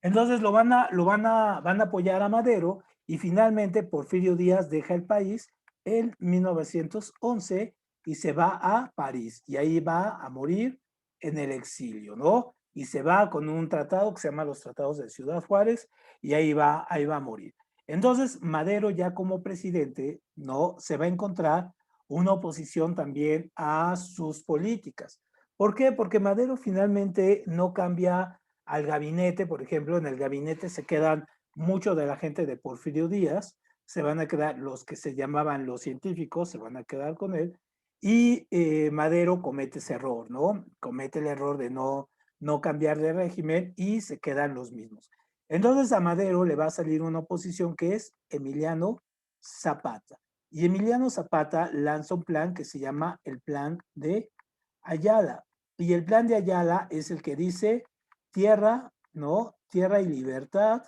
Entonces van a apoyar a Madero y finalmente Porfirio Díaz deja el país en 1911 y se va a París y ahí va a morir en el exilio, ¿no? Y se va con un tratado que se llama los Tratados de Ciudad Juárez y ahí va a morir. Entonces Madero ya como presidente, ¿no? Se va a encontrar una oposición también a sus políticas. ¿Por qué? Porque Madero finalmente no cambia al gabinete, por ejemplo, en el gabinete se quedan mucho de la gente de Porfirio Díaz, se van a quedar los que se llamaban los científicos, se van a quedar con él, y Madero comete ese error, ¿no? Comete el error de no cambiar de régimen y se quedan los mismos. Entonces a Madero le va a salir una oposición que es Emiliano Zapata. Y Emiliano Zapata lanza un plan que se llama el Plan de Ayala. Y el Plan de Ayala es el que dice tierra, ¿no? Tierra y libertad,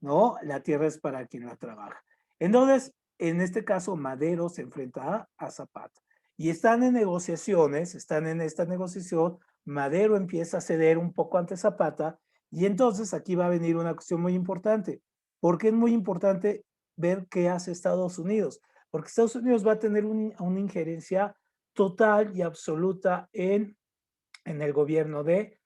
¿no? La tierra es para quien la trabaja. Entonces, en este caso, Madero se enfrenta a Zapata. Y están en negociaciones, están en esta negociación, Madero empieza a ceder un poco ante Zapata, y entonces aquí va a venir una cuestión muy importante. ¿Por qué es muy importante ver qué hace Estados Unidos? Porque Estados Unidos va a tener una injerencia total y absoluta en el gobierno de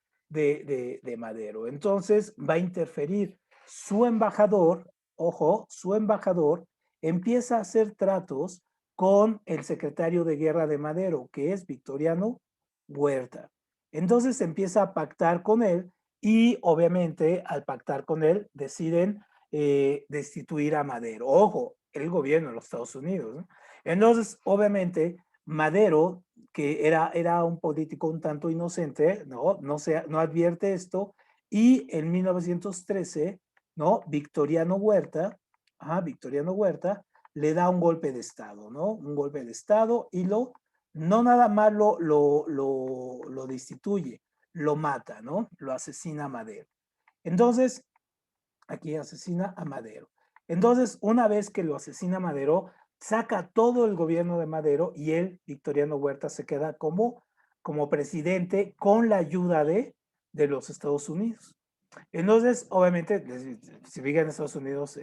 Madero. Entonces va a interferir. Su embajador, ojo, su embajador empieza a hacer tratos con el secretario de guerra de Madero, que es Victoriano Huerta. Entonces empieza a pactar con él y obviamente al pactar con él deciden destituir a Madero. Ojo, el gobierno de los Estados Unidos, ¿no? Entonces, obviamente, Madero que era un político un tanto inocente, ¿no? No advierte esto, y en 1913, ¿no? Victoriano Huerta le da un golpe de Estado, ¿no? Un golpe de Estado y no nada más lo destituye, lo mata, ¿no? Lo asesina a Madero. Entonces, aquí asesina a Madero. Entonces, una vez que lo asesina a Madero, saca todo el gobierno de Madero y él, Victoriano Huerta, se queda como presidente con la ayuda de los Estados Unidos. Entonces, obviamente, si vive en Estados Unidos,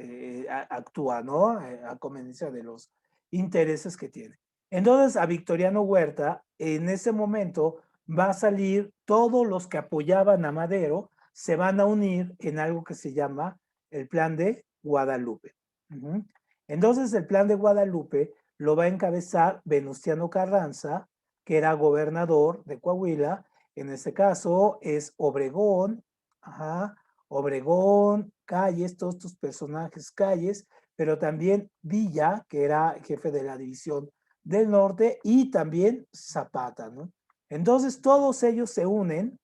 actúa, ¿no? A conveniencia de los intereses que tiene. Entonces, a Victoriano Huerta, en ese momento, va a salir todos los que apoyaban a Madero, se van a unir en algo que se llama el Plan de Guadalupe. Uh-huh. Entonces, el Plan de Guadalupe lo va a encabezar Venustiano Carranza, que era gobernador de Coahuila. En este caso es Obregón, ajá, Obregón, Calles, todos estos personajes, Calles, pero también Villa, que era jefe de la división del norte, y también Zapata, ¿no? Entonces todos ellos se unen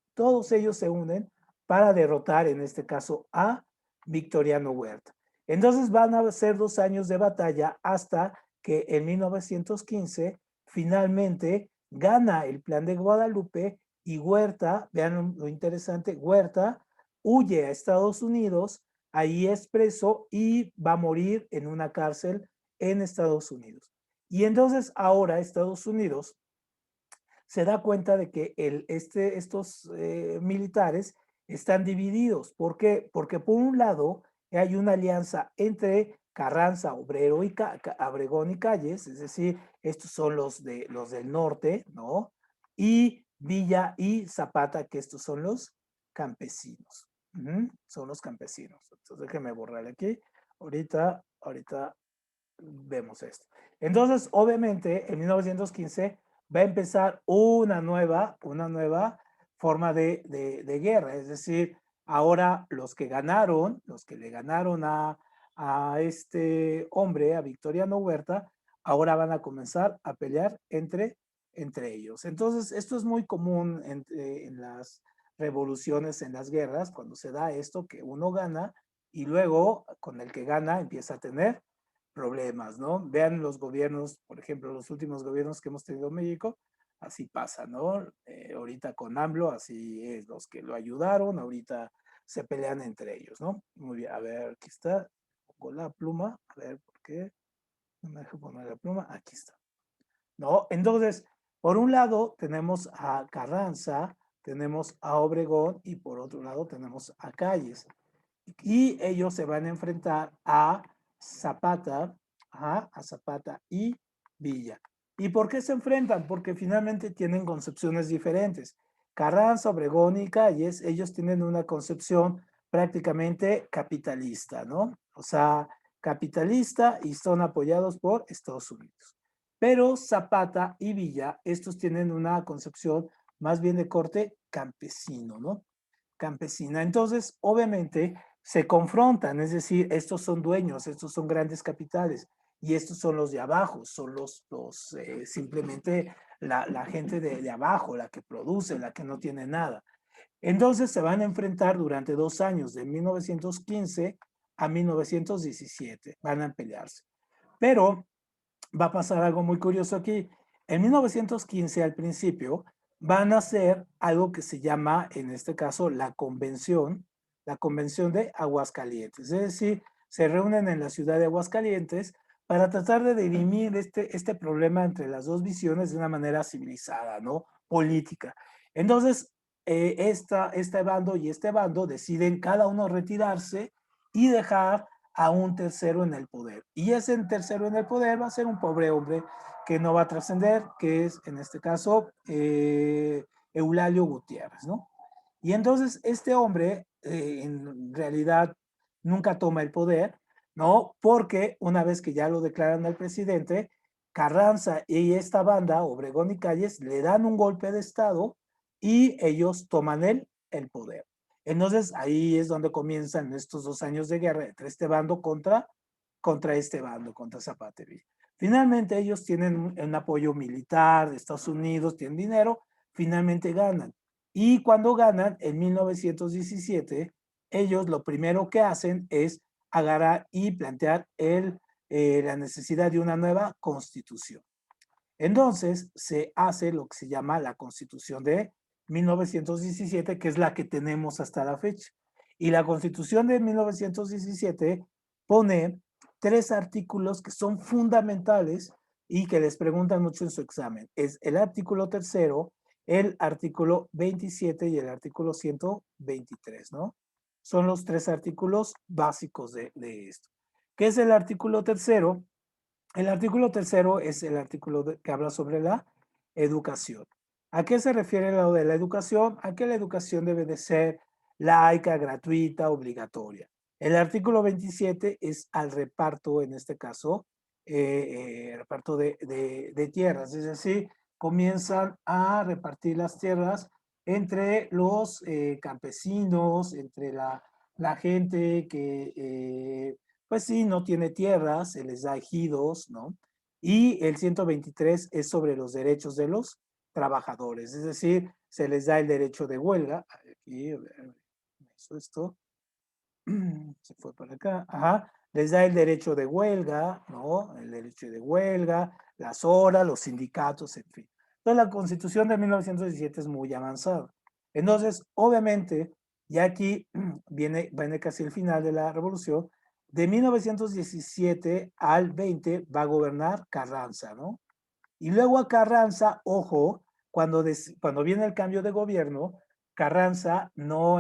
para derrotar, en este caso, a Victoriano Huerta. Entonces van a ser 2 años de batalla hasta que en 1915 finalmente gana el Plan de Guadalupe y Huerta, vean lo interesante, Huerta huye a Estados Unidos, ahí es preso y va a morir en una cárcel en Estados Unidos. Y entonces ahora Estados Unidos se da cuenta de que estos militares están divididos. ¿Por qué? Porque por un lado hay una alianza entre Carranza, Obrero y Abregón y Calles, es decir, estos son los del norte, ¿no? Y Villa y Zapata, que estos son los campesinos. Son los campesinos. Entonces déjenme borrar aquí. Ahorita vemos esto. Entonces, obviamente, en 1915 va a empezar una nueva forma de guerra. Es decir, ahora los que le ganaron a este hombre, a Victoriano Huerta, ahora van a comenzar a pelear entre ellos. Entonces, esto es muy común en las revoluciones, en las guerras, cuando se da esto, que uno gana y luego con el que gana empieza a tener problemas, ¿no? Vean los gobiernos, por ejemplo, los últimos gobiernos que hemos tenido en México, así pasa, ¿no? Ahorita con AMLO, así es, los que lo ayudaron, ahorita se pelean entre ellos, ¿no? Muy bien, a ver, aquí está, pongo la pluma, a ver, ¿por qué? No me dejo poner la pluma, aquí está, ¿no? Entonces, por un lado tenemos a Carranza, tenemos a Obregón y por otro lado tenemos a Calles. y ellos se van a enfrentar a Zapata, a Zapata y Villa. ¿Y por qué se enfrentan? Porque finalmente tienen concepciones diferentes. Carranza, Obregón y Calles, ellos tienen una concepción prácticamente capitalista, ¿no? O sea, capitalista y son apoyados por Estados Unidos. Pero Zapata y Villa, estos tienen una concepción más bien de corte campesino, ¿no? Campesina. Entonces, obviamente, se confrontan, es decir, estos son dueños, estos son grandes capitales y estos son los de abajo, son simplemente la gente de abajo, la que produce, la que no tiene nada. Entonces se van a enfrentar durante 2 años, de 1915 a 1917, van a pelearse. Pero va a pasar algo muy curioso aquí. En 1915, al principio, van a hacer algo que se llama, en este caso, la convención de Aguascalientes. Es decir, se reúnen en la ciudad de Aguascalientes para tratar de dirimir este problema entre las dos visiones de una manera civilizada, ¿no? Política. Entonces, este bando y este bando deciden cada uno retirarse y dejar a un tercero en el poder. Y ese tercero en el poder va a ser un pobre hombre que no va a trascender, que es en este caso Eulalio Gutiérrez, ¿no? Y entonces este hombre en realidad nunca toma el poder, ¿no? Porque una vez que ya lo declaran al presidente, Carranza y esta banda, Obregón y Calles, le dan un golpe de Estado y ellos toman el poder. Entonces ahí es donde comienzan estos 2 años de guerra entre este bando contra este bando, contra Zapata. Finalmente ellos tienen un apoyo militar de Estados Unidos, tienen dinero, finalmente ganan. Y cuando ganan, en 1917, ellos lo primero que hacen es agarrar y plantear la necesidad de una nueva constitución. Entonces se hace lo que se llama la Constitución de 1917, que es la que tenemos hasta la fecha. Y la Constitución de 1917 pone 3 artículos que son fundamentales y que les preguntan mucho en su examen. Es el artículo tercero, el artículo 27 y el artículo 123, ¿no? Son los 3 artículos básicos de esto. ¿Qué es el artículo tercero? El artículo tercero es el artículo que habla sobre la educación. ¿A qué se refiere lo de la educación? A que la educación debe de ser laica, gratuita, obligatoria. El artículo 27 es al reparto, en este caso, reparto de tierras, es decir, comienzan a repartir las tierras entre los campesinos, entre la gente que pues sí, no tiene tierras, se les da ejidos, ¿no? Y el 123 es sobre los derechos de los trabajadores, es decir, se les da el derecho de huelga. Aquí, a ver, esto, se fue para acá, ajá, les da el derecho de huelga, ¿no? El derecho de huelga, las horas, los sindicatos, en fin. Entonces la Constitución de 1917 es muy avanzada. Entonces, obviamente, ya aquí viene casi el final de la revolución, de 1917 al 20 va a gobernar Carranza, ¿no? Y luego a Carranza, ojo, cuando viene el cambio de gobierno, Carranza no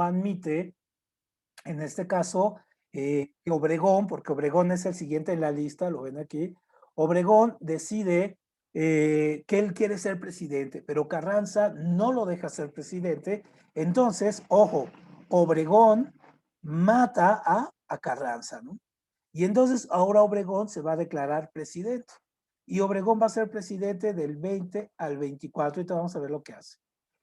admite, en este caso, que Obregón, porque Obregón es el siguiente en la lista, lo ven aquí, Obregón decide que él quiere ser presidente, pero Carranza no lo deja ser presidente. Entonces, ojo, Obregón mata a Carranza, ¿no? Y entonces ahora Obregón se va a declarar presidente. Y Obregón va a ser presidente del 20 al 24. Ahorita vamos a ver lo que hace.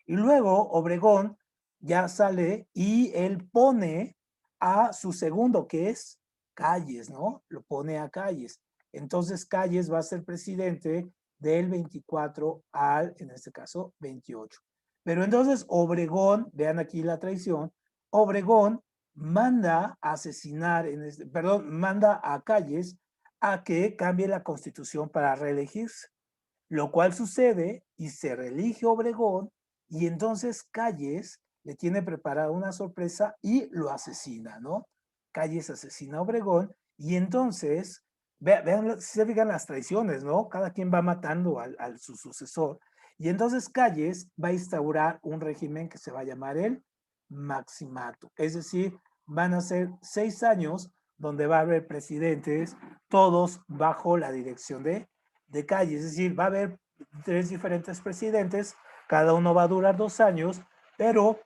Y luego Obregón ya sale y él pone a su segundo, que es Calles, ¿no? Lo pone a Calles. Entonces Calles va a ser presidente del 24 al, en este caso, 28. Pero entonces Obregón, vean aquí la traición, Obregón manda a asesinar, perdón, manda a Calles a que cambie la constitución para reelegirse, lo cual sucede y se reelige Obregón y entonces Calles le tiene preparada una sorpresa y lo asesina, ¿no? Calles asesina a Obregón y entonces, vean, se fijan las traiciones, ¿no? Cada quien va matando su sucesor y entonces Calles va a instaurar un régimen que se va a llamar el maximato. Es decir, van a ser 6 años donde va a haber presidentes, todos bajo la dirección de Calle. Es decir, va a haber 3 diferentes presidentes, cada uno va a durar 2 años, pero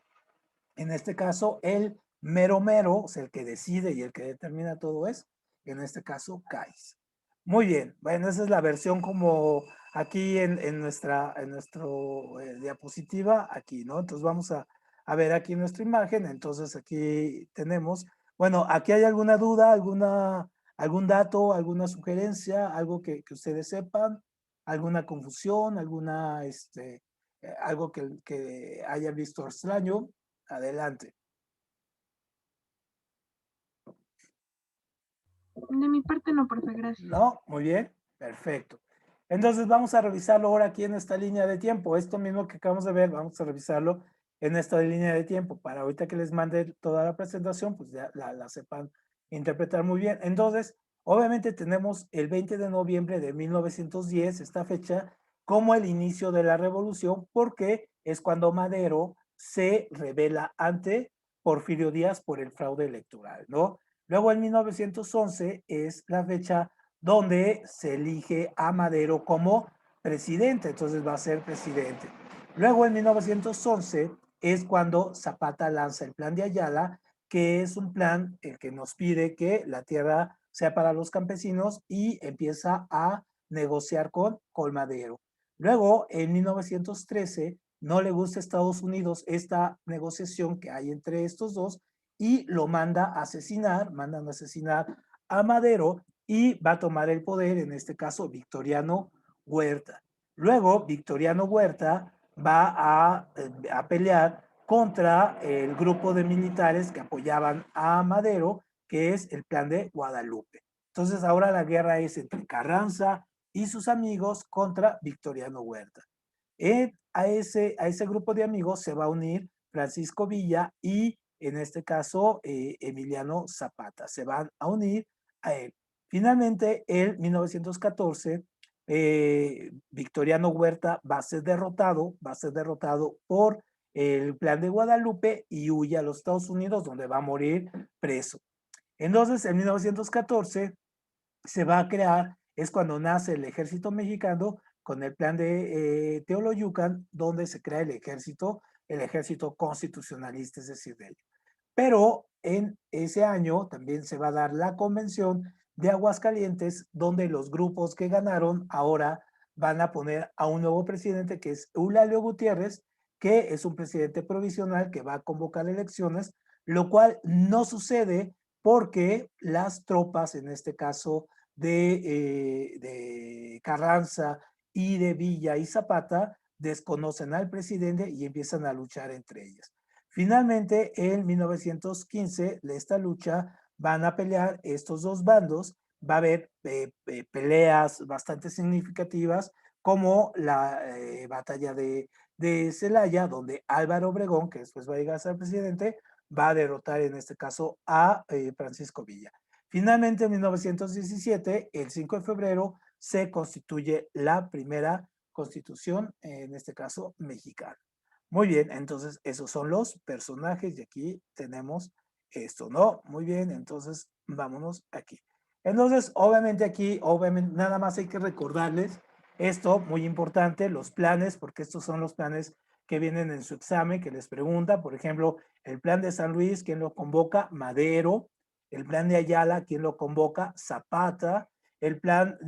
en este caso el mero mero, o sea, el que decide y el que determina todo es, en este caso, Kais. Muy bien, bueno, esa es la versión como aquí en nuestro diapositiva, aquí, ¿no? Entonces vamos a ver aquí nuestra imagen, entonces aquí tenemos, bueno, aquí hay alguna duda, algún dato, alguna sugerencia, algo que ustedes sepan, alguna confusión, algo que haya visto extraño. Adelante. De mi parte no, profe, gracias. No, muy bien, perfecto. Entonces vamos a revisarlo ahora aquí en esta línea de tiempo. Esto mismo que acabamos de ver, vamos a revisarlo en esta línea de tiempo. Para ahorita que les mande toda la presentación, pues ya la sepan interpretar muy bien. Entonces, obviamente tenemos el 20 de noviembre de 1910, esta fecha, como el inicio de la revolución, porque es cuando Madero se revela ante Porfirio Díaz por el fraude electoral, ¿no? Luego en 1911 es la fecha donde se elige a Madero como presidente, entonces va a ser presidente. Luego en 1911 es cuando Zapata lanza el plan de Ayala, que es un plan el que nos pide que la tierra sea para los campesinos y empieza a negociar con Madero. Luego en 1913 no le gusta a Estados Unidos esta negociación que hay entre estos dos y lo mandan a asesinar a Madero y va a tomar el poder, en este caso, Victoriano Huerta. Luego, Victoriano Huerta va a pelear contra el grupo de militares que apoyaban a Madero, que es el Plan de Guadalupe. Entonces, ahora la guerra es entre Carranza y sus amigos contra Victoriano Huerta. A ese grupo de amigos se va a unir Francisco Villa y, en este caso, Emiliano Zapata. Se van a unir a él. Finalmente, en 1914, Victoriano Huerta va a ser derrotado por el Plan de Guadalupe y huye a los Estados Unidos, donde va a morir preso. Entonces, en 1914 se va a crear, es cuando nace el ejército mexicano con el plan de Teoloyucan, donde se crea el ejército constitucionalista, es decir, de ello. Pero en ese año también se va a dar la convención de Aguascalientes, donde los grupos que ganaron ahora van a poner a un nuevo presidente, que es Eulalio Gutiérrez, que es un presidente provisional que va a convocar elecciones, lo cual no sucede porque las tropas, en este caso de Carranza y de Villa y Zapata, desconocen al presidente y empiezan a luchar entre ellas. Finalmente, en 1915, esta lucha van a pelear estos dos bandos, va a haber peleas bastante significativas, como la batalla de Celaya, donde Álvaro Obregón, que después va a llegar a ser presidente, va a derrotar en este caso a Francisco Villa. Finalmente, en 1917, el 5 de febrero, se constituye la primera constitución, en este caso mexicana. Muy bien, entonces esos son los personajes y aquí tenemos esto, ¿no? Muy bien, entonces vámonos aquí. Entonces, obviamente aquí, obviamente, nada más hay que recordarles esto, muy importante, los planes, porque estos son los planes que vienen en su examen, que les pregunta, por ejemplo, el plan de San Luis, ¿quién lo convoca? Madero. El plan de Ayala, ¿quién lo convoca? Zapata. El plan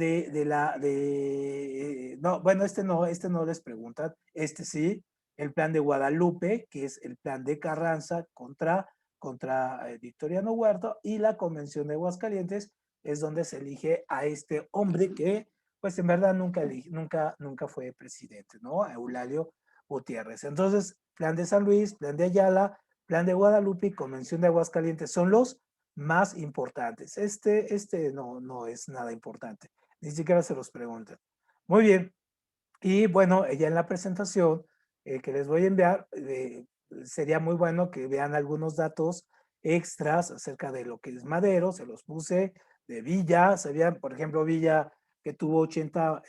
no, bueno, este no les preguntan, este sí, el plan de Guadalupe, que es el plan de Carranza contra Victoriano Huerta, y la convención de Aguascalientes es donde se elige a este hombre que, pues en verdad nunca fue presidente, ¿no? A Eulalio Gutiérrez. Entonces, plan de San Luis, plan de Ayala, plan de Guadalupe y convención de Aguascalientes son los más importantes. Este no es nada importante, ni siquiera se los preguntan. Muy bien, y bueno, ya en la presentación que les voy a enviar, sería muy bueno que vean algunos datos extras acerca de lo que es Madero, se los puse, de Villa, sabían, por ejemplo, Villa que tuvo 80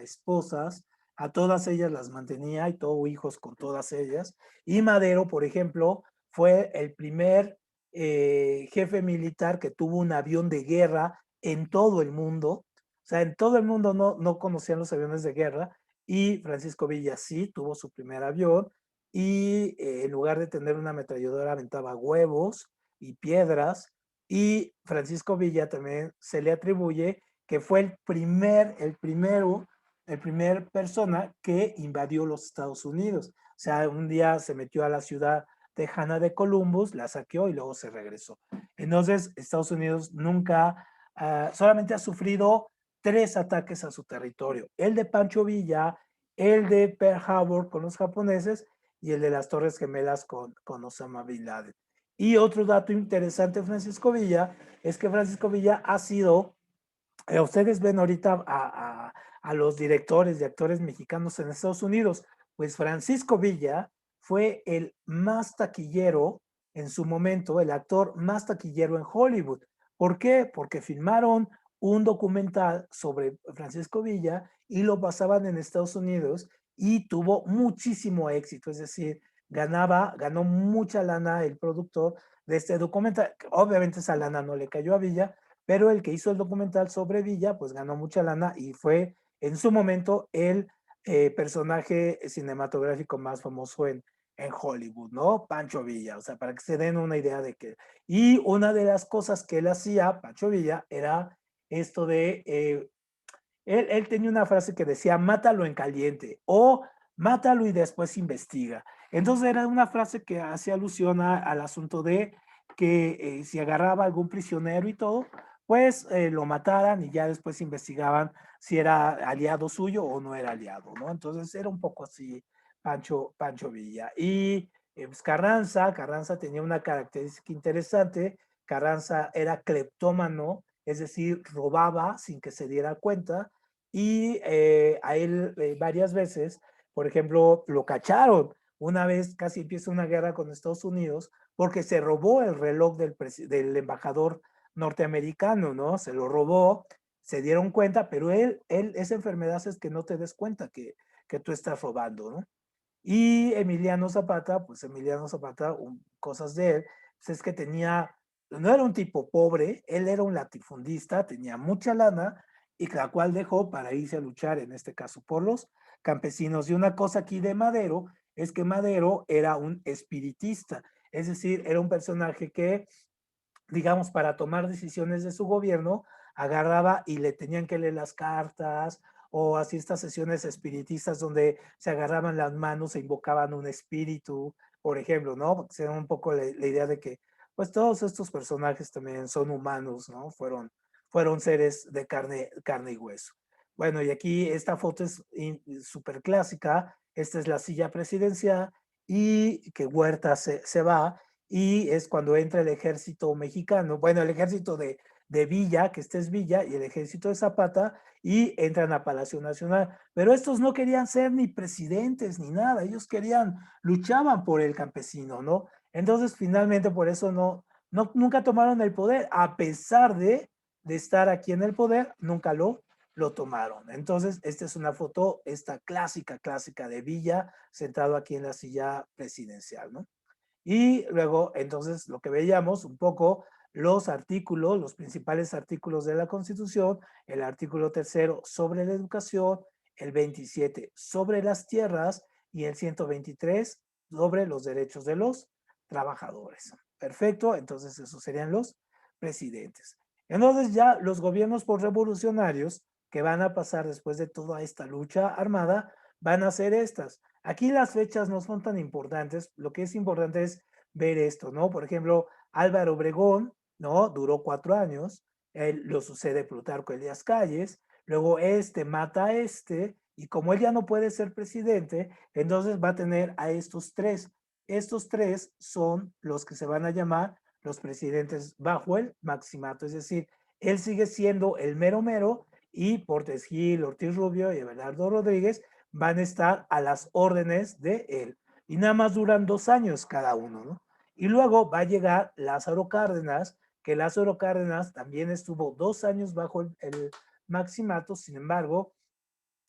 esposas, a todas ellas las mantenía y tuvo hijos con todas ellas. Y Madero, por ejemplo, fue el primer jefe militar que tuvo un avión de guerra en todo el mundo. O sea, en todo el mundo no conocían los aviones de guerra y Francisco Villa sí tuvo su primer avión y en lugar de tener una ametralladora aventaba huevos y piedras y Francisco Villa también se le atribuye que fue el primer persona que invadió los Estados Unidos. O sea, un día se metió a la ciudad tejana de Columbus, la saqueó y luego se regresó. Entonces, Estados Unidos nunca, solamente ha sufrido 3 ataques a su territorio. El de Pancho Villa, el de Pearl Harbor con los japoneses y el de las Torres Gemelas con Osama Bin Laden. Y otro dato interesante de Francisco Villa es que Francisco Villa ha sido, ustedes ven ahorita a los directores y actores mexicanos en Estados Unidos, pues Francisco Villa fue el más taquillero en su momento, el actor más taquillero en Hollywood. ¿Por qué? Porque filmaron un documental sobre Francisco Villa y lo pasaban en Estados Unidos y tuvo muchísimo éxito, es decir, ganó mucha lana el productor de este documental. Obviamente esa lana no le cayó a Villa, pero el que hizo el documental sobre Villa, pues ganó mucha lana y fue en su momento el personaje cinematográfico más famoso en Hollywood, ¿no? Pancho Villa, o sea, para que se den una idea de que... Y una de las cosas que él hacía, Pancho Villa, era esto de... él tenía una frase que decía, mátalo en caliente o mátalo y después investiga. Entonces era una frase que hacía alusión al asunto de que si agarraba algún prisionero y todo, pues lo mataran y ya después investigaban si era aliado suyo o no era aliado, ¿no? Entonces era un poco así Pancho Villa. Y pues Carranza tenía una característica interesante, Carranza era cleptómano, es decir, robaba sin que se diera cuenta y a él varias veces, por ejemplo, lo cacharon. Una vez casi empieza una guerra con Estados Unidos porque se robó el reloj del embajador norteamericano, ¿no? Se lo robó, se dieron cuenta, pero esa enfermedad es que no te des cuenta que tú estás robando, ¿no? Y Emiliano Zapata, pues Emiliano Zapata, cosas de él, pues es que no era un tipo pobre, él era un latifundista, tenía mucha lana y la cual dejó para irse a luchar, en este caso por los campesinos. Y una cosa aquí de Madero es que Madero era un espiritista, es decir, era un personaje que digamos, para tomar decisiones de su gobierno, agarraba y le tenían que leer las cartas o así estas sesiones espiritistas donde se agarraban las manos e invocaban un espíritu, por ejemplo, ¿no? Porque se da un poco la idea de que, pues todos estos personajes también son humanos, ¿no? Fueron seres de carne y hueso. Bueno, y aquí esta foto es súper clásica, esta es la silla presidencial y que Huerta se va y es cuando entra el ejército mexicano, bueno, el ejército de Villa, que este es Villa, y el ejército de Zapata, y entran a Palacio Nacional. Pero estos no querían ser ni presidentes ni nada, ellos luchaban por el campesino, ¿no? Entonces, finalmente, por eso nunca tomaron el poder, a pesar de estar aquí en el poder, nunca lo tomaron. Entonces, esta es una foto, esta clásica de Villa, sentado aquí en la silla presidencial, ¿no? Y luego, entonces, lo que veíamos un poco, los artículos, los principales artículos de la Constitución, el artículo tercero sobre la educación, el 27 sobre las tierras y el 123 sobre los derechos de los trabajadores. Perfecto, entonces esos serían los presidentes. Entonces ya los gobiernos postrevolucionarios que van a pasar después de toda esta lucha armada van a ser estas. Aquí las fechas no son tan importantes, lo que es importante es ver esto, ¿no? Por ejemplo, Álvaro Obregón, ¿no? Duró 4 años, él lo sucede Plutarco Elías Calles, luego este mata a este, y como él ya no puede ser presidente, entonces va a tener a estos tres. Estos tres son los que se van a llamar los presidentes bajo el maximato, es decir, él sigue siendo el mero mero y Portes Gil, Ortiz Rubio y Abelardo Rodríguez van a estar a las órdenes de él. Y nada más duran 2 años cada uno, ¿no? Y luego va a llegar Lázaro Cárdenas, que Lázaro Cárdenas también estuvo 2 años bajo el maximato, sin embargo,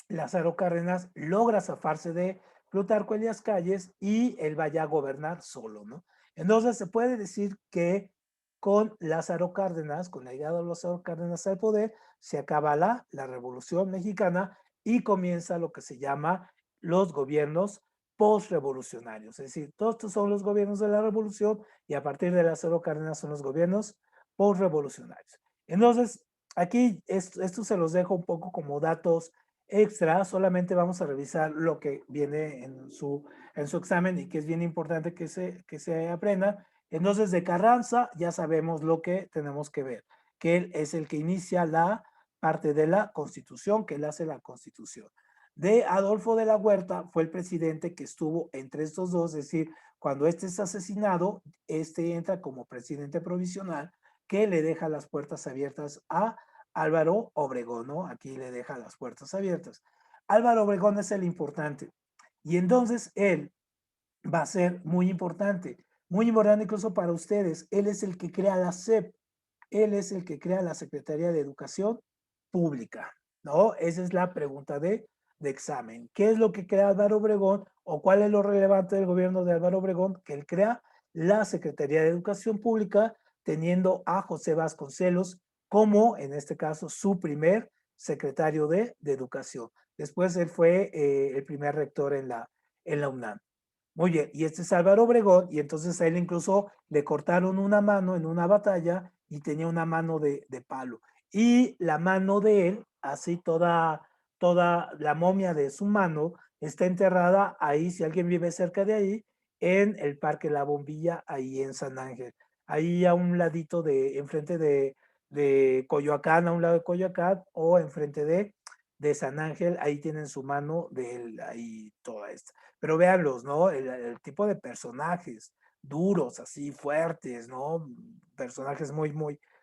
Lázaro Cárdenas logra zafarse de Plutarco Elías Calles y él vaya a gobernar solo, ¿no? Entonces se puede decir que con Lázaro Cárdenas, con la llegada de Lázaro Cárdenas al poder, se acaba la Revolución Mexicana y comienza lo que se llama los gobiernos postrevolucionarios. Es decir, todos estos son los gobiernos de la revolución y a partir de Lázaro Cárdenas son los gobiernos postrevolucionarios. Entonces, aquí esto se los dejo un poco como datos extra, solamente vamos a revisar lo que viene en su examen y que es bien importante que se aprenda. Entonces, de Carranza ya sabemos lo que tenemos que ver, que él es el que inicia la parte de la Constitución, que él hace la Constitución. De Adolfo de la Huerta fue el presidente que estuvo entre estos dos, es decir, cuando este es asesinado, este entra como presidente provisional que le deja las puertas abiertas a Álvaro Obregón, ¿no? Aquí le deja las puertas abiertas. Álvaro Obregón es el importante. Y entonces él va a ser muy importante incluso para ustedes. Él es el que crea la SEP, él es el que crea la Secretaría de Educación Pública, ¿no? Esa es la pregunta de examen. ¿Qué es lo que crea Álvaro Obregón o cuál es lo relevante del gobierno de Álvaro Obregón? Que él crea la Secretaría de Educación Pública teniendo a José Vasconcelos como, en este caso, su primer secretario de Educación. Después él fue el primer rector en la UNAM. Muy bien, y este es Álvaro Obregón, y entonces a él incluso le cortaron una mano en una batalla y tenía una mano de palo. Y la mano de él, así toda la momia de su mano, está enterrada ahí, si alguien vive cerca de ahí, en el Parque La Bombilla, ahí en San Ángel. Ahí a un ladito enfrente de Coyoacán, a un lado de Coyoacán, o enfrente de San Ángel, ahí tienen su mano de él, ahí toda esta. Pero véanlos, ¿no? El tipo de personajes duros, así fuertes, ¿no? Personajes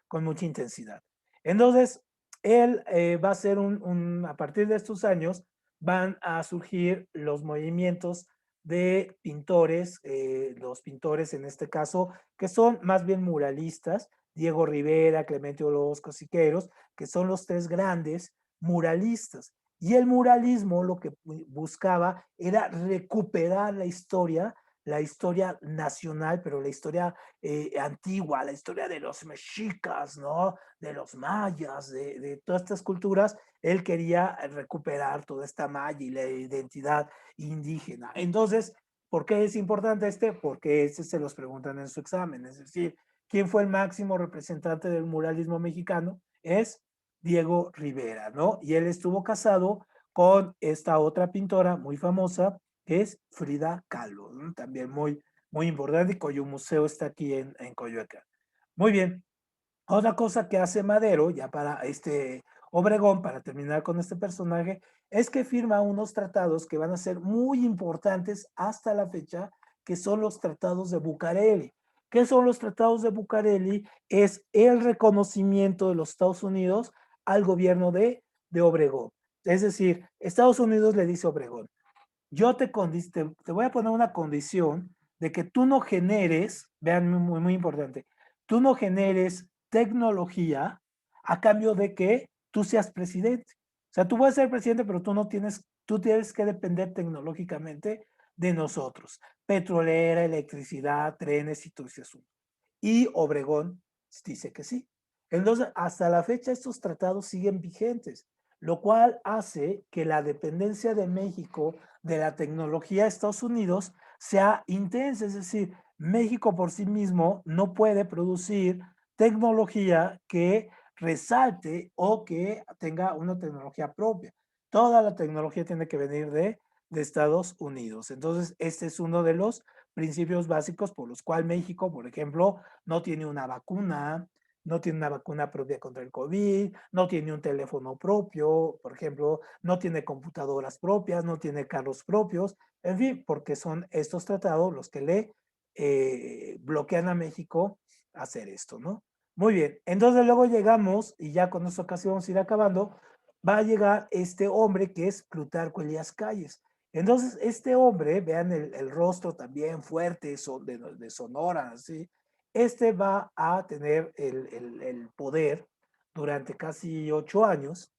con mucha intensidad. Entonces, él va a ser a partir de estos años, van a surgir los movimientos de pintores, los pintores en este caso, que son más bien muralistas, Diego Rivera, Clemente Orozco Siqueiros, que son los tres grandes muralistas. Y el muralismo lo que buscaba era recuperar la historia nacional, pero la historia antigua, la historia de los mexicas, ¿no? De los mayas, de todas estas culturas. Él quería recuperar toda esta maya y la identidad indígena. Entonces, ¿por qué es importante este? Porque este se los preguntan en su examen. Es decir, ¿quién fue el máximo representante del muralismo mexicano? Es Diego Rivera, ¿no? Y él estuvo casado con esta otra pintora muy famosa, que es Frida Kahlo, ¿no? También muy importante, y cuyo museo está aquí en Coyoacán. Muy bien. Otra cosa que hace Madero, ya para este Obregón, para terminar con este personaje, es que firma unos tratados que van a ser muy importantes hasta la fecha, que son los tratados de Bucareli. ¿Qué son los tratados de Bucareli? Es el reconocimiento de los Estados Unidos al gobierno de Obregón. Es decir, Estados Unidos le dice a Obregón, yo te voy a poner una condición de que tú no generes, vean, muy importante, tú no generes tecnología a cambio de que tú seas presidente. O sea, tú puedes ser presidente, pero tú tienes que depender tecnológicamente de nosotros. Petrolera, electricidad, trenes y todo ese asunto. Y Obregón dice que sí. Entonces, hasta la fecha estos tratados siguen vigentes, lo cual hace que la dependencia de México de la tecnología de Estados Unidos sea intensa, es decir, México por sí mismo no puede producir tecnología que resalte o que tenga una tecnología propia. Toda la tecnología tiene que venir de Estados Unidos. Entonces, este es uno de los principios básicos por los cuales México, por ejemplo, no tiene una vacuna, no tiene una vacuna propia contra el COVID, no tiene un teléfono propio, por ejemplo, no tiene computadoras propias, no tiene carros propios, en fin, porque son estos tratados los que le bloquean a México hacer esto, ¿no? Muy bien, entonces luego llegamos, y ya con esta ocasión vamos a ir acabando, va a llegar este hombre que es Plutarco Elías Calles. Entonces, este hombre, vean el rostro también fuerte de Sonora, ¿sí? Este va a tener el poder durante casi 8 años,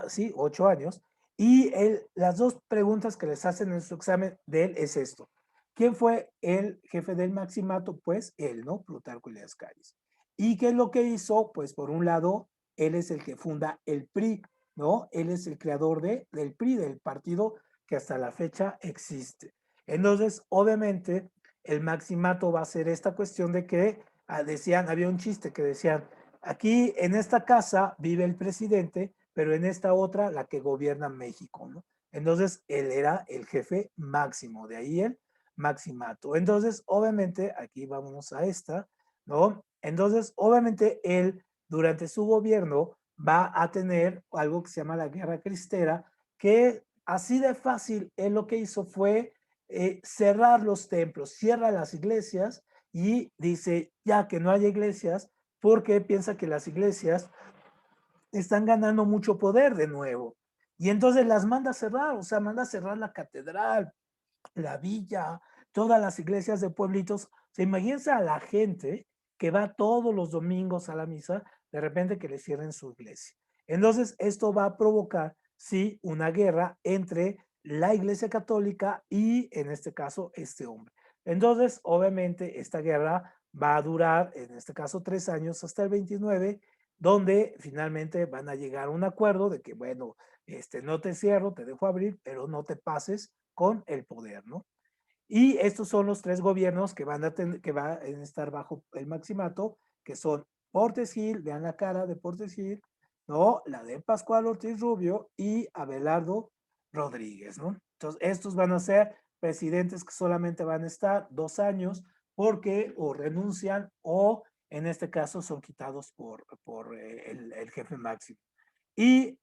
sí, 8 años, Y las dos preguntas que les hacen en su examen de él es esto. ¿Quién fue el jefe del Maximato? Pues él, ¿no? Plutarco Elías Calles. ¿Y qué es lo que hizo? Pues por un lado, él es el que funda el PRI, ¿no? Él es el creador del PRI, del partido que hasta la fecha existe. Entonces, obviamente, el Maximato va a ser esta cuestión de que decían, había un chiste que decían, aquí en esta casa vive el presidente, pero en esta otra la que gobierna México, ¿no? Entonces, él era el jefe máximo, de ahí el maximato. Entonces, obviamente, aquí vámonos a esta, ¿no? Entonces, obviamente, él durante su gobierno va a tener algo que se llama la Guerra Cristera, que así de fácil, él lo que hizo fue cerrar los templos, cierra las iglesias y dice, ya que no haya iglesias, porque piensa que las iglesias están ganando mucho poder de nuevo. Y entonces las manda a cerrar, o sea, manda a cerrar la catedral, la villa, todas las iglesias de pueblitos. Se imagínense a la gente que va todos los domingos a la misa, de repente que le cierren su iglesia. Entonces, esto va a provocar, sí, una guerra entre la iglesia católica y, en este caso, este hombre. Entonces, obviamente, esta guerra va a durar, en este caso, 3 años hasta el 29, donde finalmente van a llegar a un acuerdo de que, bueno, no te cierro, te dejo abrir, pero no te pases con el poder, ¿no? Y estos son los tres gobiernos que van a estar bajo el maximato, que son Portes Gil, vean la cara de Portes Gil, ¿no? La de Pascual Ortiz Rubio y Abelardo Rodríguez, ¿no? Entonces, estos van a ser presidentes que solamente van a estar 2 años porque o renuncian o en este caso son quitados por el jefe máximo. Y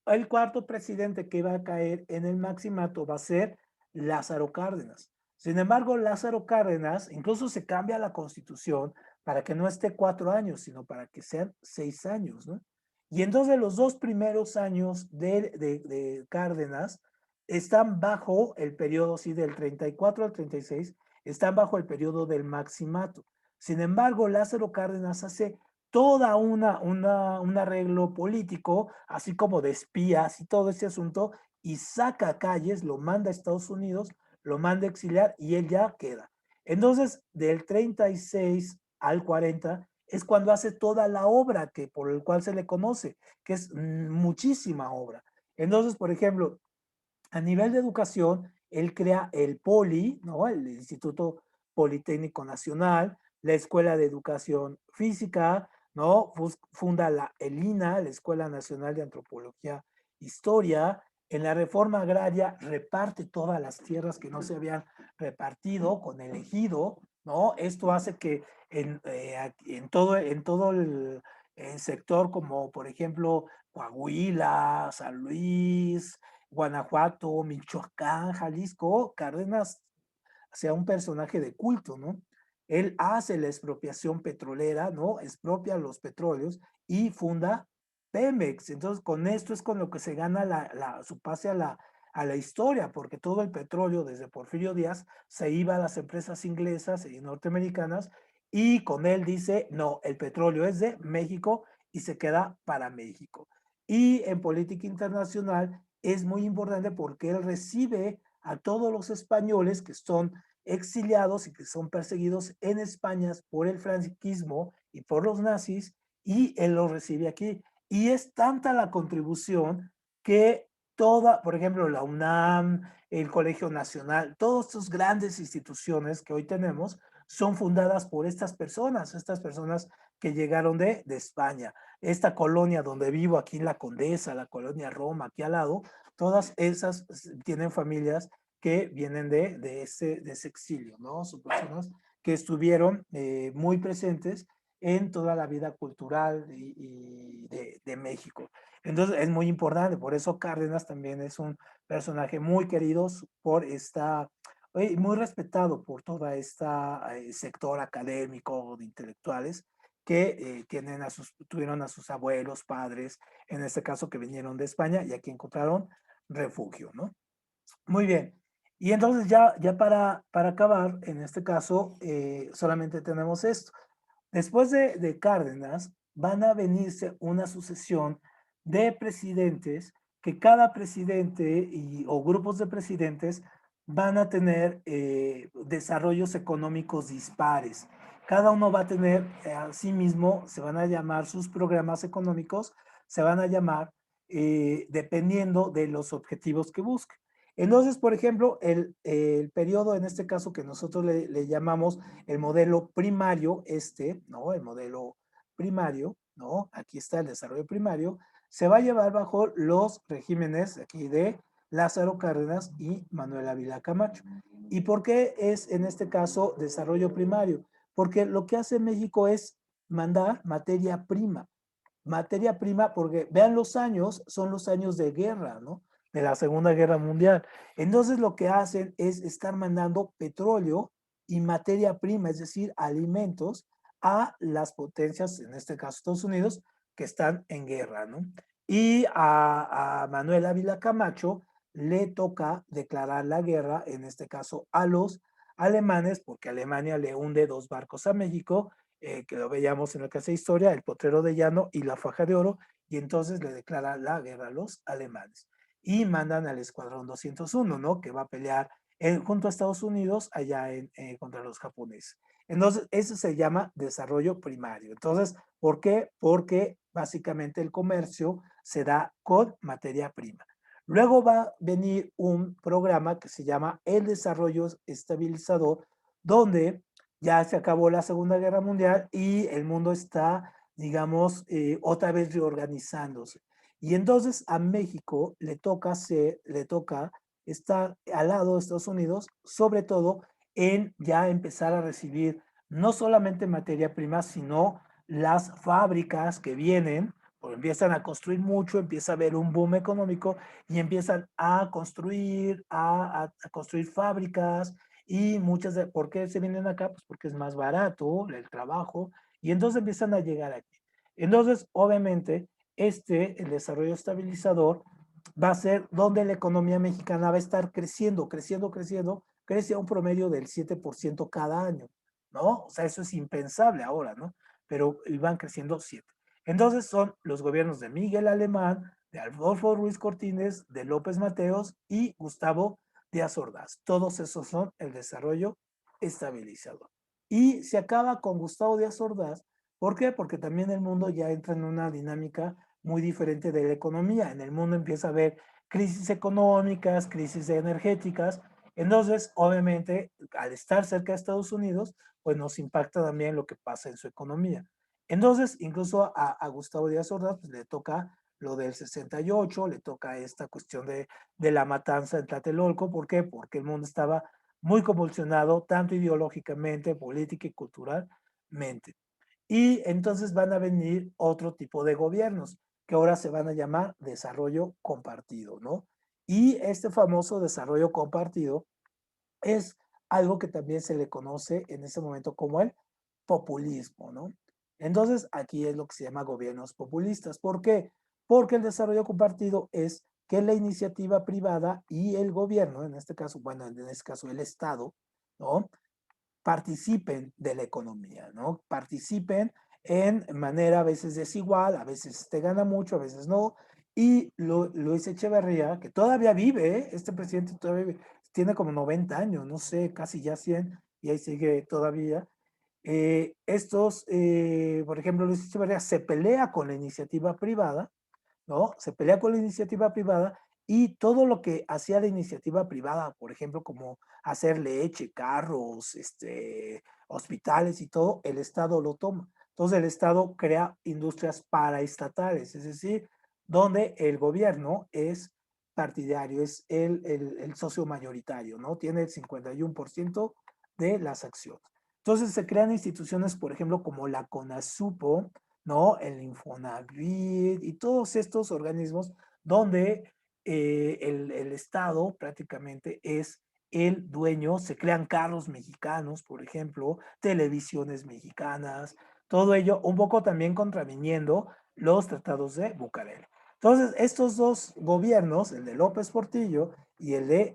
el cuarto presidente que va a caer en el maximato va a ser Lázaro Cárdenas. Sin embargo, Lázaro Cárdenas incluso se cambia la constitución para que no esté 4 años, sino para que sean 6 años, ¿no? Y entonces los 2 primeros años de Cárdenas están bajo el periodo, sí, del 34 al 36, están bajo el periodo del maximato. Sin embargo, Lázaro Cárdenas hace toda un arreglo político, así como de espías y todo ese asunto, y saca a Calles, lo manda a Estados Unidos, lo manda a exiliar y él ya queda. Entonces, del 36 al 40 es cuando hace toda la obra que por el cual se le conoce, que es muchísima obra. Entonces, por ejemplo, a nivel de educación, él crea el POLI, ¿no? El Instituto Politécnico Nacional, la Escuela de Educación Física, ¿no? Funda el INA, la Escuela Nacional de Antropología Historia. En la reforma agraria reparte todas las tierras que no se habían repartido con el ejido, ¿no? Esto hace que en todo el sector, como por ejemplo Coahuila, San Luis, Guanajuato, Michoacán, Jalisco, Cárdenas sea un personaje de culto, ¿no? Él hace la expropiación petrolera, ¿no? Expropia los petróleos y funda Pemex. Entonces, con esto es con lo que se gana su pase a la historia, porque todo el petróleo desde Porfirio Díaz se iba a las empresas inglesas y norteamericanas y con él dice, no, el petróleo es de México y se queda para México. Y en política internacional es muy importante porque él recibe a todos los españoles que son exiliados y que son perseguidos en España por el franquismo y por los nazis, y él los recibe aquí. Y es tanta la contribución que por ejemplo, la UNAM, el Colegio Nacional, todas estas grandes instituciones que hoy tenemos son fundadas por estas personas que llegaron de España. Esta colonia donde vivo, aquí en la Condesa, la colonia Roma, aquí al lado, todas esas tienen familias que vienen de ese exilio, ¿no? Son personas que estuvieron muy presentes en toda la vida cultural y de México. Entonces es muy importante, por eso Cárdenas también es un personaje muy querido muy respetado por toda esta sector académico de intelectuales que tuvieron a sus abuelos, padres, en este caso que vinieron de España y aquí encontraron refugio, ¿no? Muy bien. Y entonces ya para acabar, en este caso, solamente tenemos esto. Después de Cárdenas, van a venirse una sucesión de presidentes que cada presidente o grupos de presidentes van a tener desarrollos económicos dispares. Cada uno va a tener a sí mismo, se van a llamar sus programas económicos, se van a llamar dependiendo de los objetivos que busque. Entonces, por ejemplo, el periodo, en este caso que nosotros le llamamos el modelo primario, ¿no? El modelo primario, ¿no? Aquí está el desarrollo primario, se va a llevar bajo los regímenes aquí de Lázaro Cárdenas y Manuel Ávila Camacho. ¿Y por qué es en este caso desarrollo primario? Porque lo que hace México es mandar materia prima, porque vean los años, son los años de guerra, ¿no? De la Segunda Guerra Mundial. Entonces lo que hacen es estar mandando petróleo y materia prima, es decir, alimentos a las potencias, en este caso Estados Unidos, que están en guerra, ¿no? Y a Manuel Ávila Camacho le toca declarar la guerra, en este caso a los alemanes, porque Alemania le hunde 2 barcos a México, que lo veíamos en la clase de historia, el Potrero de Llano y la Faja de Oro, y entonces le declara la guerra a los alemanes. Y mandan al Escuadrón 201, ¿no? Que va a pelear junto a Estados Unidos allá contra los japoneses. Entonces, eso se llama desarrollo primario. Entonces, ¿por qué? Porque básicamente el comercio se da con materia prima. Luego va a venir un programa que se llama el desarrollo estabilizador, donde ya se acabó la Segunda Guerra Mundial y el mundo está, digamos, otra vez reorganizándose. Y entonces a México le toca estar al lado de Estados Unidos, sobre todo en ya empezar a recibir no solamente materia prima, sino las fábricas que vienen, porque empiezan a construir mucho, empieza a haber un boom económico y empiezan a construir, a construir fábricas, y muchas de, ¿por qué se vienen acá? Pues porque es más barato el trabajo y entonces empiezan a llegar aquí. Entonces, obviamente, el desarrollo estabilizador va a ser donde la economía mexicana va a estar creciendo, creciendo, creciendo, crece a un promedio del 7% cada año, ¿no? O sea, eso es impensable ahora, ¿no? Pero van creciendo 7. Entonces son los gobiernos de Miguel Alemán, de Adolfo Ruiz Cortines, de López Mateos y Gustavo Díaz Ordaz. Todos esos son el desarrollo estabilizador. Y se acaba con Gustavo Díaz Ordaz. ¿Por qué? Porque también el mundo ya entra en una dinámica muy diferente de la economía. En el mundo empieza a haber crisis económicas, crisis energéticas. Entonces, obviamente, al estar cerca de Estados Unidos, pues nos impacta también lo que pasa en su economía. Entonces, incluso a Gustavo Díaz Ordaz pues, le toca lo del 68, le toca esta cuestión de la matanza en Tlatelolco. ¿Por qué? Porque el mundo estaba muy convulsionado, tanto ideológicamente, política y culturalmente. Y entonces van a venir otro tipo de gobiernos que ahora se van a llamar desarrollo compartido, ¿no? Y este famoso desarrollo compartido es algo que también se le conoce en ese momento como el populismo, ¿no? Entonces, aquí es lo que se llama gobiernos populistas. ¿Por qué? Porque el desarrollo compartido es que la iniciativa privada y el gobierno, en este caso, bueno, en este caso el Estado, ¿no? Participen de la economía, ¿no? Participen en manera a veces desigual, a veces te gana mucho, a veces no. Y Luis Echeverría, que todavía vive, este presidente todavía vive, tiene como 90 años, no sé, casi ya 100, y ahí sigue todavía. Por ejemplo, Luis Echeverría se pelea con la iniciativa privada, ¿no? Se pelea con la iniciativa privada y todo lo que hacía la iniciativa privada, por ejemplo, como hacer leche, carros, hospitales y todo, el Estado lo toma. Entonces el Estado crea industrias paraestatales, es decir, donde el gobierno es partidario, es el socio mayoritario, ¿no? Tiene el 51% de las acciones. Entonces se crean instituciones, por ejemplo, como la CONASUPO, ¿no? El Infonavit y todos estos organismos donde el Estado prácticamente es el dueño, se crean carros mexicanos, por ejemplo, televisiones mexicanas, todo ello un poco también contraviniendo los tratados de Bucareli. Entonces, estos dos gobiernos, el de López Portillo y el de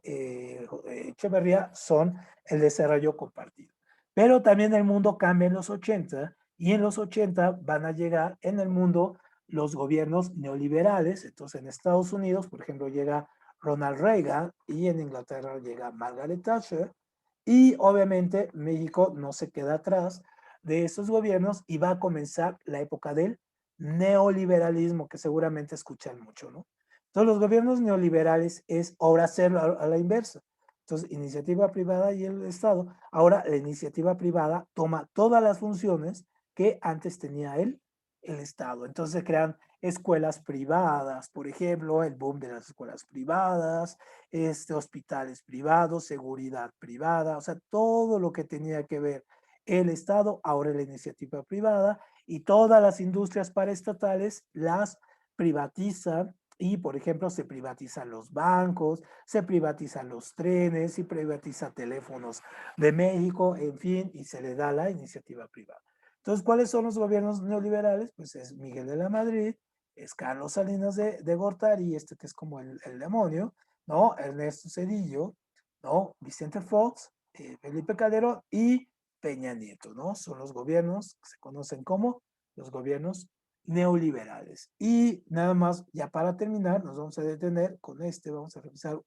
Echeverría, son el desarrollo compartido. Pero también el mundo cambia en los 80 y en los 80 van a llegar en el mundo los gobiernos neoliberales. Entonces en Estados Unidos, por ejemplo, llega Ronald Reagan y en Inglaterra llega Margaret Thatcher y obviamente México no se queda atrás de esos gobiernos y va a comenzar la época del neoliberalismo que seguramente escuchan mucho, ¿no? Entonces los gobiernos neoliberales es ahora hacerlo a la inversa. Entonces, iniciativa privada y el Estado. Ahora la iniciativa privada toma todas las funciones que antes tenía el Estado. Entonces se crean escuelas privadas, por ejemplo, el boom de las escuelas privadas, hospitales privados, seguridad privada, o sea, todo lo que tenía que ver el Estado, ahora la iniciativa privada, y todas las industrias paraestatales las privatizan y, por ejemplo, se privatizan los bancos, se privatizan los trenes, se privatiza teléfonos de México, en fin, y se le da la iniciativa privada. Entonces, ¿cuáles son los gobiernos neoliberales? Pues es Miguel de la Madrid, es Carlos Salinas de Gortari, que es como el demonio, ¿no? Ernesto Zedillo, ¿no? Vicente Fox, Felipe Calderón y Peña Nieto, ¿no? Son los gobiernos que se conocen como los gobiernos neoliberales. Y nada más, ya para terminar, nos vamos a detener con vamos a revisar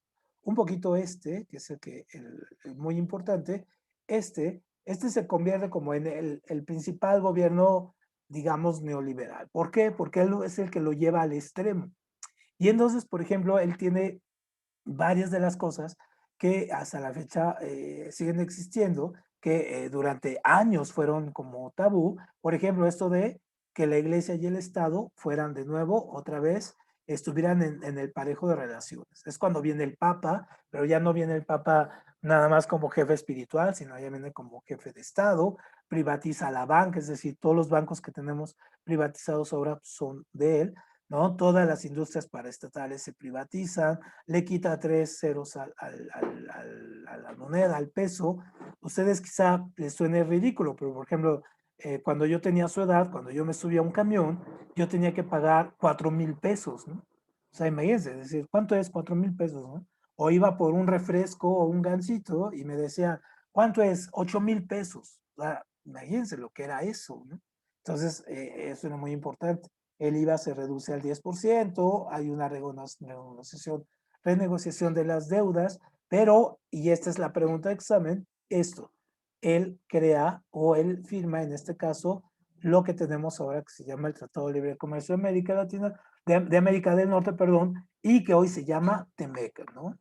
un poquito que es el muy importante. Este se convierte como en el principal gobierno, digamos, neoliberal. ¿Por qué? Porque él es el que lo lleva al extremo. Y entonces, por ejemplo, él tiene varias de las cosas que hasta la fecha siguen existiendo, que durante años fueron como tabú. Por ejemplo, esto de que la iglesia y el Estado fueran de nuevo, otra vez, estuvieran en el parejo de relaciones. Es cuando viene el Papa, pero ya no viene el Papa nada más como jefe espiritual, sino ya viene como jefe de Estado, privatiza la banca, es decir, todos los bancos que tenemos privatizados ahora son de él, ¿no? Todas las industrias paraestatales se privatizan, le quita 3 ceros a la moneda, al peso. Ustedes quizá les suene ridículo, pero por ejemplo, cuando yo tenía su edad, cuando yo me subía a un camión, yo tenía que pagar 4,000 pesos, ¿no? O sea, imagínense, es decir, ¿cuánto es 4,000 pesos, no? O iba por un refresco o un gansito y me decían, ¿cuánto es? 8,000 pesos. O sea, imagínense lo que era eso, ¿no? Entonces, eso era muy importante. El IVA se reduce al 10%, hay una renegociación de las deudas, pero, y esta es la pregunta de examen, él crea o él firma en este caso lo que tenemos ahora que se llama el Tratado de Libre Comercio de América Latina, de América del Norte, perdón, y que hoy se llama TEMEC, ¿no?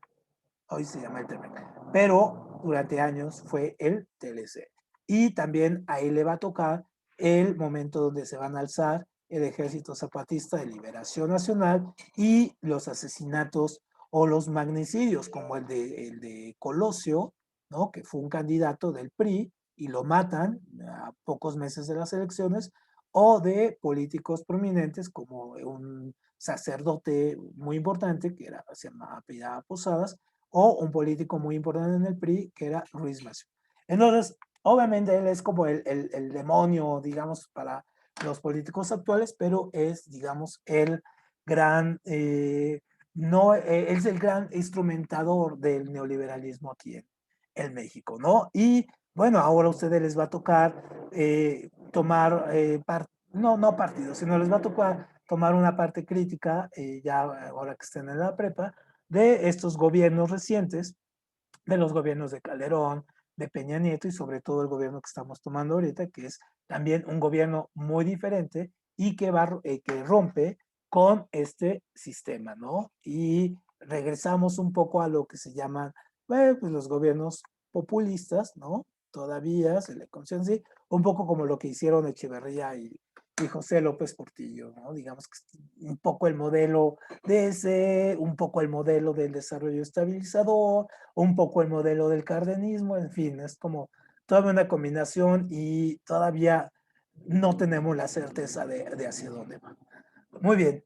Hoy se llama el TEMEC, pero durante años fue el TLC. Y también ahí le va a tocar el momento donde se van a alzar el Ejército Zapatista de Liberación Nacional y los asesinatos o los magnicidios, como el de Colosio, ¿no? Que fue un candidato del PRI y lo matan a pocos meses de las elecciones, o de políticos prominentes como un sacerdote muy importante que se llamaba Piedad Posadas, o un político muy importante en el PRI que era Ruiz Massieu. Entonces, obviamente él es como el demonio, digamos, para los políticos actuales, pero es, digamos, el gran, no, es el gran instrumentador del neoliberalismo aquí en México, ¿no? Y bueno, ahora a ustedes les va a tocar tomar, no partido, sino les va a tocar tomar una parte crítica, ya ahora que estén en la prepa, de estos gobiernos recientes, de los gobiernos de Calderón, de Peña Nieto y sobre todo el gobierno que estamos tomando ahorita, que es también un gobierno muy diferente y que rompe con este sistema, ¿no? Y regresamos un poco a lo que se llaman, pues los gobiernos populistas, ¿no? Todavía se le conoce así, un poco como lo que hicieron Echeverría y José López Portillo, ¿no? Digamos que un poco el modelo de ese, un poco el modelo del desarrollo estabilizador, un poco el modelo del cardenismo, en fin, es como toda una combinación y todavía no tenemos la certeza de hacia dónde va. Muy bien,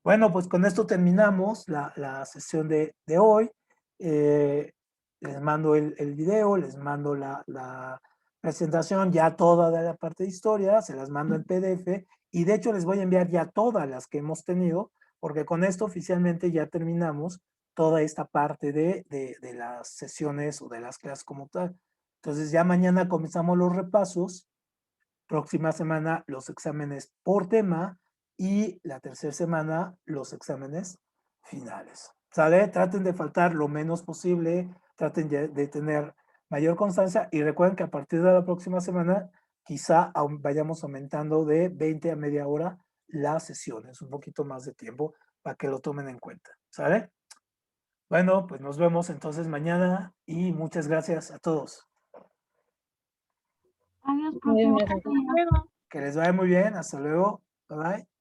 bueno, pues con esto terminamos la sesión de hoy. Les mando el video, les mando la presentación, ya toda de la parte de historia, se las mando en PDF y de hecho les voy a enviar ya todas las que hemos tenido, porque con esto oficialmente ya terminamos toda esta parte de las sesiones o de las clases como tal. Entonces ya mañana comenzamos los repasos, próxima semana los exámenes por tema, y la tercera semana los exámenes finales. ¿Sale? Traten de faltar lo menos posible, traten de tener mayor constancia y recuerden que a partir de la próxima semana quizá vayamos aumentando de 20 a media hora las sesiones, un poquito más de tiempo para que lo tomen en cuenta. ¿Sale? Bueno, pues nos vemos entonces mañana y muchas gracias a todos. Adiós, Muy bien, profe. gracias. Buen día. Que les vaya muy bien. Hasta luego. Bye bye.